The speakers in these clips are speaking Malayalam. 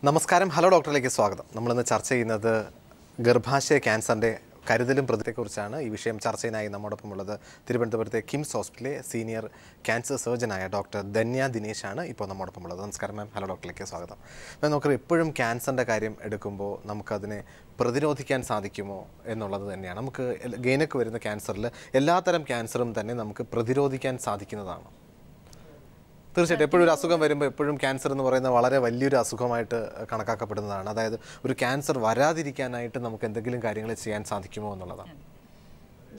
നമസ്കാരം. ഹലോ ഡോക്ടറിലേക്ക് സ്വാഗതം. നമ്മളിന്ന് ചർച്ച ചെയ്യുന്നത് ഗർഭാശയ ക്യാൻസറിൻ്റെ കരുതലും പ്രതിയെക്കുറിച്ചാണ്. ഈ വിഷയം ചർച്ചയിനായി നമ്മോടൊപ്പമുള്ളത് തിരുവനന്തപുരത്തെ കിംസ് ഹോസ്പിറ്റലിലെ സീനിയർ ക്യാൻസർ സർജനായ ഡോക്ടർ ധന്യ ദിനേശാണ് ഇപ്പോൾ നമ്മോടൊപ്പമുള്ളത്. നമസ്കാരം മാം. ഹലോ ഡോക്ടറിലേക്ക് സ്വാഗതം. മാം, നമുക്ക് എപ്പോഴും ക്യാൻസറിൻ്റെ കാര്യം എടുക്കുമ്പോൾ നമുക്കതിനെ പ്രതിരോധിക്കാൻ സാധിക്കുമോ എന്നുള്ളത് തന്നെയാണ്. നമുക്ക് ഗൈനക്ക് വരുന്ന ക്യാൻസറിൽ എല്ലാത്തരം ക്യാൻസറും തന്നെ നമുക്ക് പ്രതിരോധിക്കാൻ സാധിക്കുന്നതാണ്. തീർച്ചയായിട്ടും എപ്പോഴും ഒരു അസുഖം വരുമ്പോൾ എപ്പോഴും ക്യാൻസർ എന്ന് പറയുന്നത് വളരെ വലിയൊരു അസുഖമായിട്ട് കണക്കാക്കപ്പെടുന്നതാണ്. അതായത് ഒരു ക്യാൻസർ വരാതിരിക്കാനായിട്ട് നമുക്ക് എന്തെങ്കിലും കാര്യങ്ങൾ ചെയ്യാൻ സാധിക്കുമോ എന്നുള്ളതാണ്.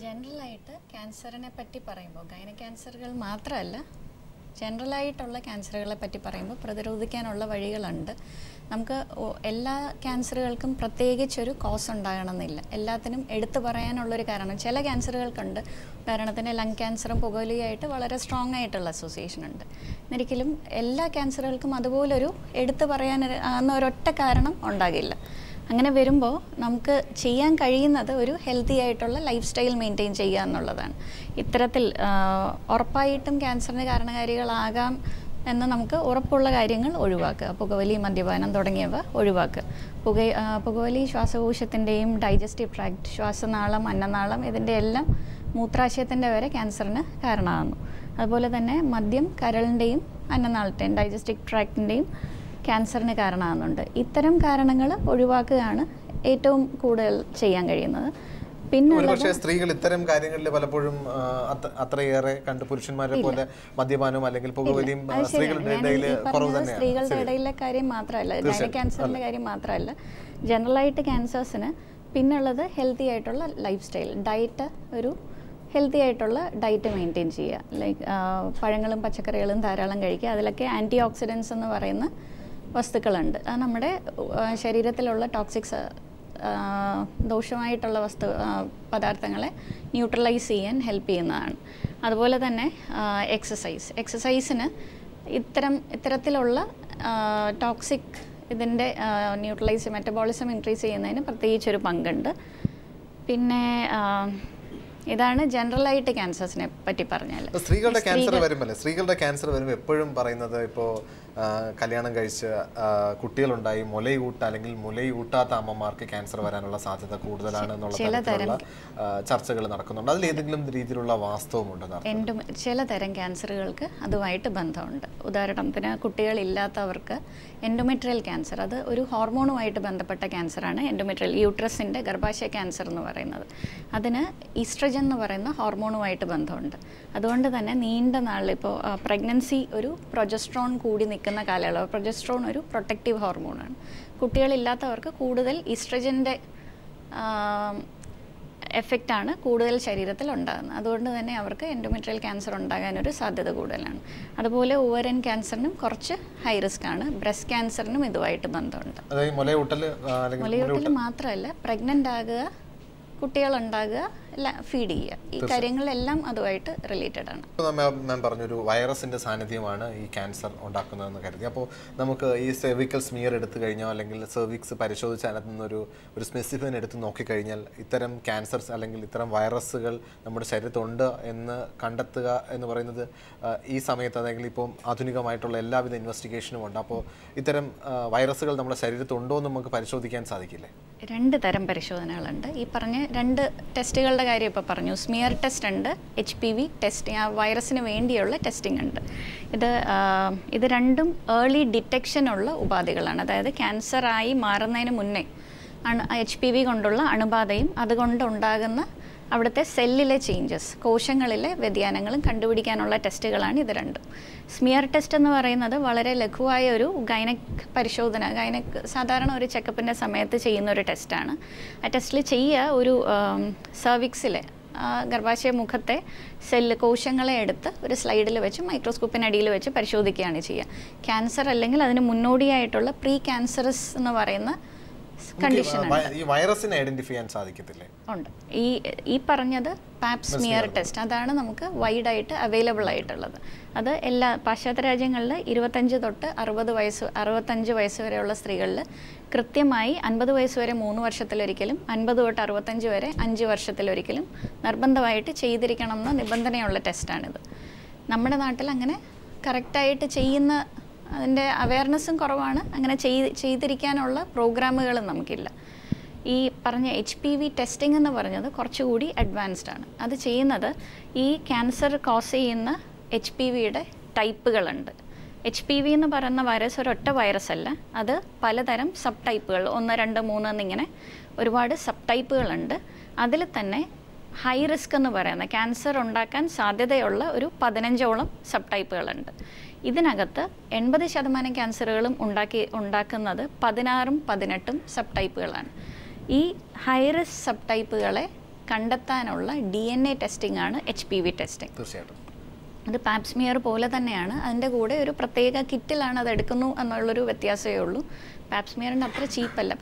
ജനറലായിട്ട് ക്യാൻസറിനെ പറ്റി പറയുമ്പോൾ ഗൈന ക്യാൻസറുകൾ മാത്രമല്ല, ജനറലായിട്ടുള്ള ക്യാൻസറുകളെ പറ്റി പറയുമ്പോൾ പ്രതിരോധിക്കാനുള്ള വഴികളുണ്ട്. നമുക്ക് എല്ലാ ക്യാൻസറുകൾക്കും പ്രത്യേകിച്ചൊരു കോസ് ഉണ്ടാകണമെന്നില്ല. എല്ലാത്തിനും എടുത്തു പറയാനുള്ളൊരു കാരണം ചില ക്യാൻസറുകൾക്കുണ്ട്. ഉദാഹരണത്തിന് ലങ് ക്യാൻസറും പുകവലിയായിട്ട് വളരെ സ്ട്രോങ് ആയിട്ടുള്ള അസോസിയേഷൻ ഉണ്ട്. ഒരിക്കലും എല്ലാ ക്യാൻസറുകൾക്കും അതുപോലൊരു എടുത്തു പറയാൻ ഒരൊറ്റ കാരണം ഉണ്ടാകില്ല. അങ്ങനെ വരുമ്പോൾ നമുക്ക് ചെയ്യാൻ കഴിയുന്നത് ഒരു ഹെൽത്തി ആയിട്ടുള്ള ലൈഫ് സ്റ്റൈൽ മെയിൻറ്റെയിൻ ചെയ്യുക എന്നുള്ളതാണ്. ഇത്തരത്തിൽ ഉറപ്പായിട്ടും ക്യാൻസറിന് കാരണകാരികളാകാം എന്ന് നമുക്ക് ഉറപ്പുള്ള കാര്യങ്ങൾ ഒഴിവാക്കുക. പുകവലി, മദ്യപാനം തുടങ്ങിയവ ഒഴിവാക്കുക. പുകവലി ശ്വാസകോശത്തിൻ്റെയും ഡൈജസ്റ്റീവ് ട്രാക്ട്, ശ്വാസനാളം, അന്നനാളം, ഇതിൻ്റെ എല്ലാം മൂത്രാശയത്തിൻ്റെ വരെ ക്യാൻസറിന് കാരണമാകുന്നു. അതുപോലെ തന്നെ മദ്യം കരളിൻ്റെയും അന്നനാളത്തിൻ്റെയും ഡൈജസ്റ്റീവ് ട്രാക്റ്റിൻ്റെയും ക്യാൻസറിന് കാരണമാകുന്നുണ്ട്. ഇത്തരം കാരണങ്ങൾ ഒഴിവാക്കുകയാണ് ഏറ്റവും കൂടുതൽ ചെയ്യാൻ കഴിയുന്നത്. പക്ഷേ സ്ത്രീകൾ ഇത്തരം കാര്യങ്ങളിൽ പലപ്പോഴും അത്രയേറെ കണ്ട് പുരുഷന്മാരെ പോലെ മദ്യപാനവും അല്ലെങ്കിൽ പുകവലിയും സ്ത്രീകളുടെ ഇടയിലെ കാര്യം മാത്രമല്ല, ഗൈന ക്യാൻസറിന്റെ കാര്യം മാത്രമല്ല, ജനറലായിട്ട് ക്യാൻസേഴ്സിന് പിന്നുള്ളത് ഹെൽത്തി ആയിട്ടുള്ള ലൈഫ് സ്റ്റൈൽ, ഡയറ്റ്, ഒരു ഹെൽത്തി ആയിട്ടുള്ള ഡയറ്റ് മെയിൻറ്റെയിൻ ചെയ്യുക. ലൈക്ക് പഴങ്ങളും പച്ചക്കറികളും ധാരാളം കഴിക്കുക. അതിലൊക്കെ ആൻറ്റി ഓക്സിഡൻസ് എന്ന് പറയുന്ന വസ്തുക്കളുണ്ട്. അത് നമ്മുടെ ശരീരത്തിലുള്ള ടോക്സിക്സ്, ദോഷമായിട്ടുള്ള പദാർത്ഥങ്ങളെ ന്യൂട്രലൈസ് ചെയ്യാൻ ഹെൽപ്പ് ചെയ്യുന്നതാണ്. അതുപോലെ തന്നെ എക്സസൈസിന് ഇത്തരത്തിലുള്ള ടോക്സിക് ഇതിൻ്റെ ന്യൂട്രലൈസ്, മെറ്റബോളിസം ഇൻക്രീസ് ചെയ്യുന്നതിന് പ്രത്യേകിച്ചൊരു പങ്കുണ്ട്. പിന്നെ ഇതാണ് ജനറലായിട്ട് ക്യാൻസേഴ്സിനെ പറ്റി പറഞ്ഞാൽ. സ്ത്രീകളുടെ ക്യാൻസർ വരുമ്പോൾ എപ്പോഴും പറയുന്നത്, ഇപ്പോൾ കല്യാണം കഴിച്ച് കുട്ടികളുണ്ടായി മുലയൂട്ട അല്ലെങ്കിൽ മുലയൂട്ടാത്ത അമ്മമാർക്ക് ക്യാൻസർ വരാനുള്ള സാധ്യത കൂടുതലാണ് എന്നുള്ള ചർച്ചകൾ നടക്കുന്നുണ്ട്. അതിൽ ഏതെങ്കിലും രീതിയിലുള്ള വാസ്തവമുണ്ട്? ചിലതരം ക്യാൻസറുകൾക്ക് അതുമായിട്ട് ബന്ധമുണ്ട്. ഉദാഹരണത്തിന് കുട്ടികളില്ലാത്തവർക്ക് എൻഡോമെട്രിയൽ ക്യാൻസർ, അത് ഒരു ഹോർമോണുമായിട്ട് ബന്ധപ്പെട്ട ക്യാൻസറാണ്. എൻഡോമെട്രിയൽ യൂട്രസിൻ്റെ ഗർഭാശയ ക്യാൻസർ എന്ന് പറയുന്നത്, അതിന് ഈസ്ട്രജൻ എന്ന് പറയുന്ന ഹോർമോണുമായിട്ട് ബന്ധമുണ്ട്. അതുകൊണ്ട് തന്നെ നീണ്ട നാളിൽ ഇപ്പോൾ പ്രഗ്നൻസി ഒരു പ്രൊജസ്ട്രോൺ കൂടി നിൽക്കുന്ന കാലയളവ്. പ്രൊജസ്ട്രോൺ ഒരു പ്രൊട്ടക്റ്റീവ് ഹോർമോണാണ്. കുട്ടികളില്ലാത്തവർക്ക് കൂടുതൽ ഈസ്ട്രജൻ്റെ എഫക്റ്റാണ് കൂടുതൽ ശരീരത്തിൽ ഉണ്ടാകുന്നത്. അതുകൊണ്ട് തന്നെ അവർക്ക് എൻഡോമെട്രിയൽ ക്യാൻസർ ഉണ്ടാകാനൊരു സാധ്യത കൂടുതലാണ്. അതുപോലെ ഓവറിയൻ ക്യാൻസറിനും കുറച്ച് ഹൈ റിസ്ക് ആണ്. ബ്രസ്റ്റ് ക്യാൻസറിനും ഇതുമായിട്ട് ബന്ധമുണ്ട്. മുലയൂട്ടൽ മാത്രമല്ല, പ്രഗ്നൻ്റ് ആകുക, കുട്ടികളുണ്ടാകുക, ഫീഡ് ചെയ്യുക, ഈ കാര്യങ്ങളെല്ലാം അതുമായിട്ട് റിലേറ്റഡ് ആണ്. മാം പറഞ്ഞൊരു വൈറസിൻ്റെ സാന്നിധ്യമാണ് ഈ ക്യാൻസർ ഉണ്ടാക്കുന്നതെന്ന് കരുതി. അപ്പോൾ നമുക്ക് ഈ സെർവിക്കൽ സ്മിയർ എടുത്തു കഴിഞ്ഞാൽ അല്ലെങ്കിൽ സെർവിക്സ് പരിശോധിച്ച് അതിനകത്ത് നിന്നൊരു സ്പെസിഫിൻ എടുത്ത് നോക്കിക്കഴിഞ്ഞാൽ ഇത്തരം ക്യാൻസർസ് അല്ലെങ്കിൽ ഇത്തരം വൈറസുകൾ നമ്മുടെ ശരീരത്തുണ്ട് എന്ന് കണ്ടെത്തുക എന്ന് പറയുന്നത് ഈ സമയത്ത്, അല്ലെങ്കിൽ ഇപ്പം ആധുനികമായിട്ടുള്ള എല്ലാവിധ ഇൻവെസ്റ്റിഗേഷനും ഉണ്ട്. അപ്പോൾ ഇത്തരം വൈറസുകൾ നമ്മുടെ ശരീരത്തുണ്ടോ എന്ന് നമുക്ക് പരിശോധിക്കാൻ സാധിക്കില്ലേ? 2 തരം പരിശോധനകളുണ്ട്. ഈ പറഞ്ഞ 2 ടെസ്റ്റുകളുടെ കാര്യം ഇപ്പോൾ പറഞ്ഞു. സ്മിയർ ടെസ്റ്റ് ഉണ്ട്, HPV ടെസ്റ്റ്, ആ വൈറസിന് വേണ്ടിയുള്ള ടെസ്റ്റിംഗ് ഉണ്ട്. ഇത് രണ്ടും ഏർലി ഡിറ്റക്ഷനുള്ള ഉപാധികളാണ്. അതായത് ക്യാൻസറായി മാറുന്നതിന് മുന്നേ HPV കൊണ്ടുള്ള അണുബാധയും അതുകൊണ്ടുണ്ടാകുന്ന അവിടുത്തെ സെല്ലിലെ ചേഞ്ചസ്, കോശങ്ങളിലെ വ്യതിയാനങ്ങളും കണ്ടുപിടിക്കാനുള്ള ടെസ്റ്റുകളാണ് ഇത് രണ്ടും. സ്മിയർ ടെസ്റ്റ് എന്ന് പറയുന്നത് വളരെ ലഘുവായ ഒരു ഗൈനക് പരിശോധന, ഗൈനക് സാധാരണ ഒരു ചെക്കപ്പിൻ്റെ സമയത്ത് ചെയ്യുന്ന ഒരു ടെസ്റ്റാണ്. ആ ടെസ്റ്റിൽ ചെയ്യുക ഒരു സെർവിക്സിലെ ഗർഭാശയ മുഖത്തെ കോശങ്ങളെ എടുത്ത് ഒരു സ്ലൈഡിൽ വെച്ച് മൈക്രോസ്കോപ്പിനടിയിൽ വെച്ച് പരിശോധിക്കുകയാണ് ചെയ്യുക. ക്യാൻസർ അല്ലെങ്കിൽ അതിന് മുന്നോടിയായിട്ടുള്ള പ്രീ ക്യാൻസറസ് എന്ന് പറയുന്ന കണ്ടീഷൻ ഉണ്ട്. ഈ പറഞ്ഞത് പാപ് സ്മിയർ ടെസ്റ്റ്, അതാണ് നമുക്ക് വൈഡായിട്ട് അവൈലബിൾ ആയിട്ടുള്ളത്. അത് എല്ലാ പാശ്ചാത്യ രാജ്യങ്ങളിൽ 25 തൊട്ട് 65 വയസ്സ് വരെയുള്ള സ്ത്രീകളിൽ കൃത്യമായി 50 വയസ്സ് വരെ 3 വർഷത്തിലൊരിക്കലും, 50 തൊട്ട് 65 വരെ 5 വർഷത്തിലൊരിക്കലും നിർബന്ധമായിട്ട് ചെയ്തിരിക്കണം എന്ന നിബന്ധനയുള്ള ടെസ്റ്റാണിത്. നമ്മുടെ നാട്ടിൽ അങ്ങനെ കറക്റ്റായിട്ട് ചെയ്യുന്ന അതിൻ്റെ അവയർനെസ്സും കുറവാണ്. അങ്ങനെ ചെയ്തിരിക്കാനുള്ള പ്രോഗ്രാമുകളും നമുക്കില്ല. ഈ പറഞ്ഞ HPV ടെസ്റ്റിംഗ് എന്ന് പറഞ്ഞത് കുറച്ചുകൂടി അഡ്വാൻസ്ഡ് ആണ്. അത് ചെയ്യുന്നത് ഈ ക്യാൻസർ കോസ് ചെയ്യുന്ന HPVയുടെ ടൈപ്പുകളുണ്ട്. HPV എന്ന് പറയുന്ന വൈറസ് ഒരൊറ്റ വൈറസ് അല്ല, അത് പലതരം സബ് ടൈപ്പുകൾ 1, 2, 3 എന്നിങ്ങനെ ഒരുപാട് സബ് ടൈപ്പുകളുണ്ട്. അതിൽ തന്നെ ഹൈ റിസ്ക് എന്ന് പറയുന്ന ക്യാൻസർ ഉണ്ടാക്കാൻ സാധ്യതയുള്ള ഒരു 15ഓളം സബ് ടൈപ്പുകളുണ്ട്. ഇതിനകത്ത് 80% ക്യാൻസറുകളും ഉണ്ടാക്കുന്നത് 16ഉം 18ഉം സബ് ടൈപ്പുകളാണ്. ഈ ഹൈ റിസ്ക് സബ് ടൈപ്പുകളെ കണ്ടെത്താനുള്ള DNA ടെസ്റ്റിംഗ് ആണ് HPV ടെസ്റ്റിംഗ്. തീർച്ചയായിട്ടും അത് പാപ്സ്മിയർ പോലെ തന്നെയാണ്. അതിൻ്റെ കൂടെ ഒരു പ്രത്യേക കിറ്റിലാണ് അത് എടുക്കുന്നു എന്നുള്ളൊരു വ്യത്യാസമേ ഉള്ളൂ. പാപ്സ്മിയറിൻ്റെ അത്ര ചീപ്പല്ല.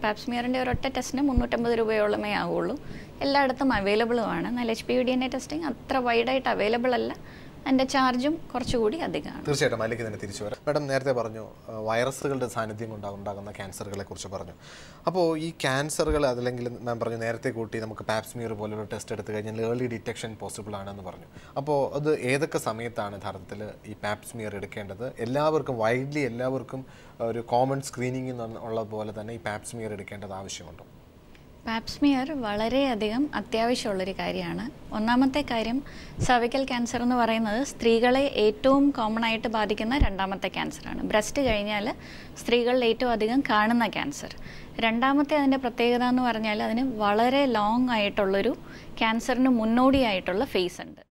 പാപ്സ്മിയറിൻ്റെ ഒരൊറ്റ ടെസ്റ്റിന് 350 രൂപയോളമേ ആവുള്ളൂ. എല്ലായിടത്തും അവൈലബിളുമാണ്. എന്നാൽ HPV DNA ടെസ്റ്റിംഗ് അത്ര വൈഡായിട്ട് അവൈലബിൾ അല്ല. അതിൻ്റെ ചാർജും കുറച്ചുകൂടി അധികമാണ്. തീർച്ചയായിട്ടും അതിലേക്ക് തന്നെ തിരിച്ചു വരാം. മാഡം നേരത്തെ പറഞ്ഞു വൈറസുകളുടെ സാന്നിധ്യം ഉണ്ടാകുന്ന ക്യാൻസറുകളെ കുറിച്ച് പറഞ്ഞു. അപ്പോൾ ഈ ക്യാൻസറുകൾ അതല്ലെങ്കിൽ മാം പറഞ്ഞു നേരത്തെ കൂട്ടി നമുക്ക് പാപ്സ്മിയർ പോലുള്ള ടെസ്റ്റ് എടുത്തു കഴിഞ്ഞാൽ ഏർലി ഡിറ്റക്ഷൻ പോസിബിൾ ആണെന്ന് പറഞ്ഞു. അപ്പോൾ അത് ഏതൊക്കെ സമയത്താണ് യഥാർത്ഥത്തിൽ ഈ പാപ്സ്മിയർ എടുക്കേണ്ടത്? എല്ലാവർക്കും ഒരു കോമൺ സ്ക്രീനിങ് ഉള്ള പോലെ തന്നെ ഈ പാപ്സ്മിയർ എടുക്കേണ്ടത് ആവശ്യമുണ്ടോ? പാപ്സ്മിയർ വളരെയധികം അത്യാവശ്യമുള്ളൊരു കാര്യമാണ്. ഒന്നാമത്തെ കാര്യം, സർവിക്കൽ ക്യാൻസർ എന്ന് പറയുന്നത് സ്ത്രീകളെ ഏറ്റവും കോമൺ ആയിട്ട് ബാധിക്കുന്ന രണ്ടാമത്തെ ക്യാൻസറാണ്. ബ്രസ്റ്റ് കഴിഞ്ഞാൽ സ്ത്രീകളിൽ ഏറ്റവും അധികം കാണുന്ന ക്യാൻസർ. രണ്ടാമത്തെ അതിൻ്റെ പ്രത്യേകത എന്ന് പറഞ്ഞാൽ അതിന് വളരെ ലോങ് ആയിട്ടുള്ളൊരു ക്യാൻസറിന് മുന്നോടിയായിട്ടുള്ള ഫേസ് ഉണ്ട്.